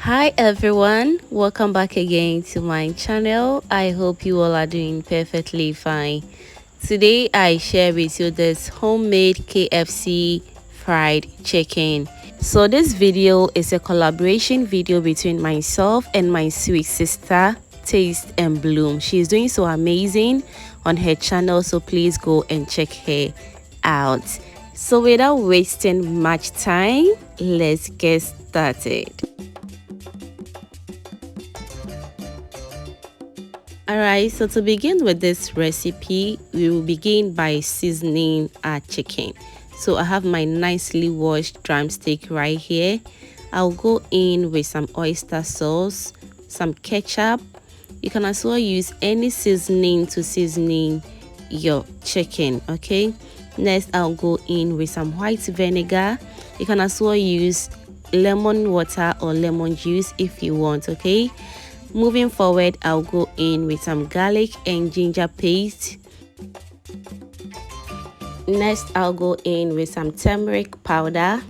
Hi everyone, welcome back again to my channel. I hope you all are doing perfectly fine. Today I share with you this homemade KFC fried chicken. So this video is a collaboration video between myself and my sweet sister Taste and Bloom. She's doing so amazing on her channel, so please go and check her out. So without wasting much time, let's get started. Alright, so to begin with this recipe, we will begin by seasoning our chicken. So I have my nicely washed drumstick right here. I'll go in with some oyster sauce, some ketchup. You can as well use any seasoning to seasoning your chicken, okay? Next, I'll go in with some white vinegar. You can as well use lemon water or lemon juice if you want, okay? Moving forward, I'll go in with some garlic and ginger paste. Next, I'll go in with some turmeric powder.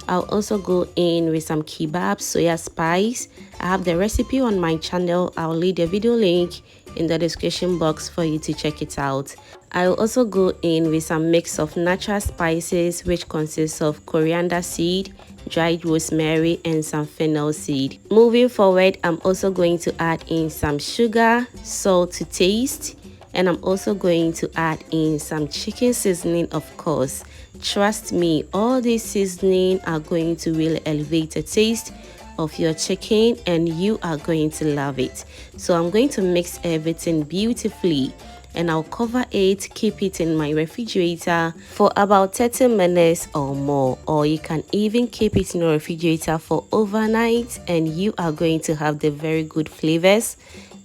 I'll also go in with some Kebab soya spice. I have the recipe on my channel. I'll leave the video link in the description box for you to check it out. I'll also go in with some mix of natural spices, which consists of coriander seed, dried rosemary, and some fennel seed. Moving forward, I'm also going to add in some sugar, salt to taste, and I'm also going to add in some chicken seasoning, of course. Trust me, all these seasoning are going to really elevate the taste of your chicken and you are going to love it. So I'm going to mix everything beautifully and I'll cover it, keep it in my refrigerator for about 30 minutes or more, or you can even keep it in your refrigerator for overnight and you are going to have the very good flavors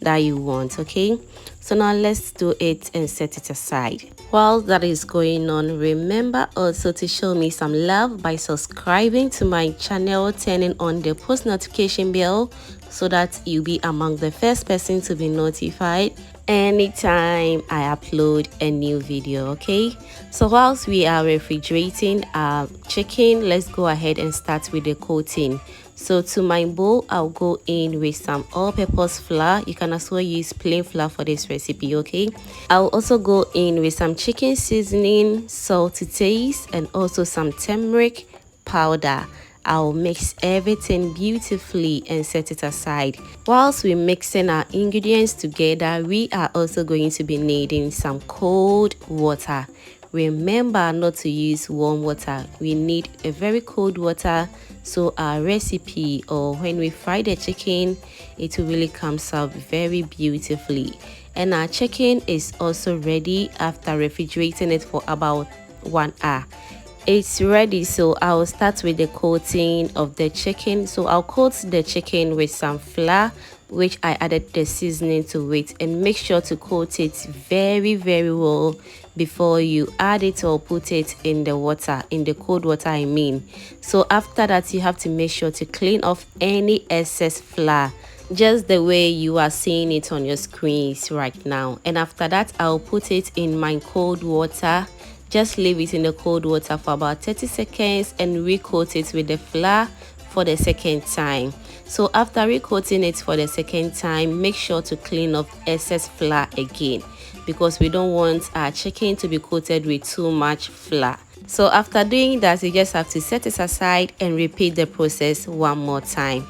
that you want, okay? So now let's do it and set it aside. While that is going on, remember also to show me some love by subscribing to my channel, turning on the post notification bell so that you'll be among the first person to be notified anytime I upload a new video, okay? So whilst we are refrigerating our chicken, let's go ahead and start with the coating. So to my bowl, I'll go in with some all-purpose flour. You can as well use plain flour for this recipe, okay? I'll also go in with some chicken seasoning, salt to taste, and also some turmeric powder. I'll mix everything beautifully and set it aside. Whilst we're mixing our ingredients together, we are also going to be needing some cold water. Remember not to use warm water. We need a very cold water so our recipe, or when we fry the chicken, it will really comes out very beautifully. And our chicken is also ready after refrigerating it for about 1 hour. It's ready, so I'll start with the coating of the chicken. So I'll coat the chicken with some flour, which I added the seasoning to it, and make sure to coat it very well before you add it or put it in the water, in the cold water I mean. So after that, you have to make sure to clean off any excess flour, just the way you are seeing it on your screens right now. And after that, I'll put it in my cold water. Just leave it in the cold water for about 30 seconds and recoat it with the flour for the second time. So after recoating it for the second time, make sure to clean off excess flour again, because we don't want our chicken to be coated with too much flour. So after doing that, you just have to set it aside and repeat the process one more time.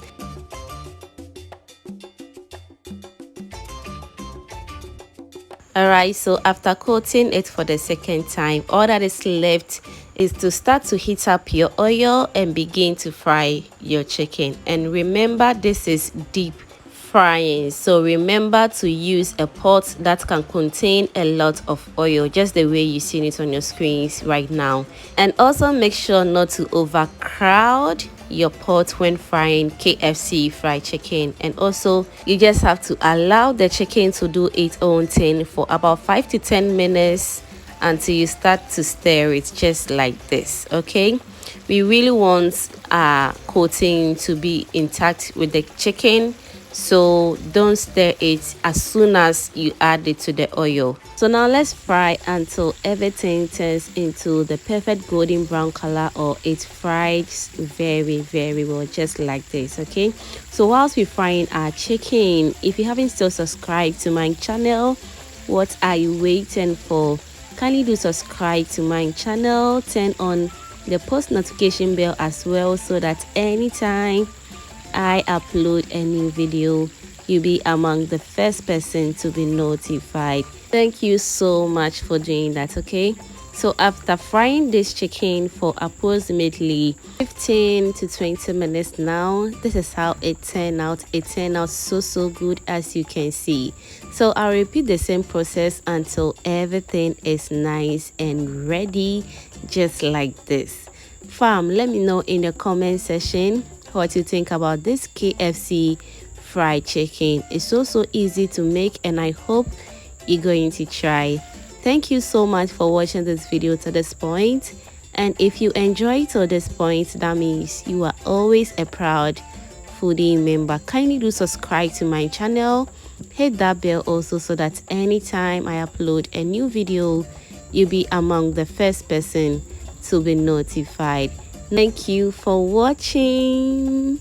Alright, so after coating it for the second time, all that is left is to start to heat up your oil and begin to fry your chicken. And remember, this is deep frying, so remember to use a pot that can contain a lot of oil, just the way you see it on your screens right now. And also make sure not to overcrowd your pot when frying KFC fried chicken. And also you just have to allow the chicken to do its own thing for about 5 to 10 minutes until you start to stir it, just like this, okay? We really want our coating to be intact with the chicken so don't stir it as soon as you add it to the oil. So now let's fry until everything turns into the perfect golden brown color, or it fries very well, just like this. Okay, so whilst we're frying our chicken, if you haven't still subscribed to my channel, what are you waiting for? Kindly do subscribe to my channel, turn on the post notification bell as well, so that anytime I upload a new video, you'll be among the first person to be notified. Thank you so much for doing that. Okay, so after frying this chicken for approximately 15 to 20 minutes now, this is how it turned out. It turned out so good, as you can see. So I'll repeat the same process until everything is nice and ready, just like this. Fam, let me know in the comment section what you think about this KFC fried chicken. It's so easy to make, and I hope you're going to try. Thank you so much for watching this video to this point, and if you enjoyed to this point, that means you are always a proud foodie member. Kindly do subscribe to my channel, hit that bell also, so that anytime I upload a new video, you'll be among the first person to be notified. Thank you for watching.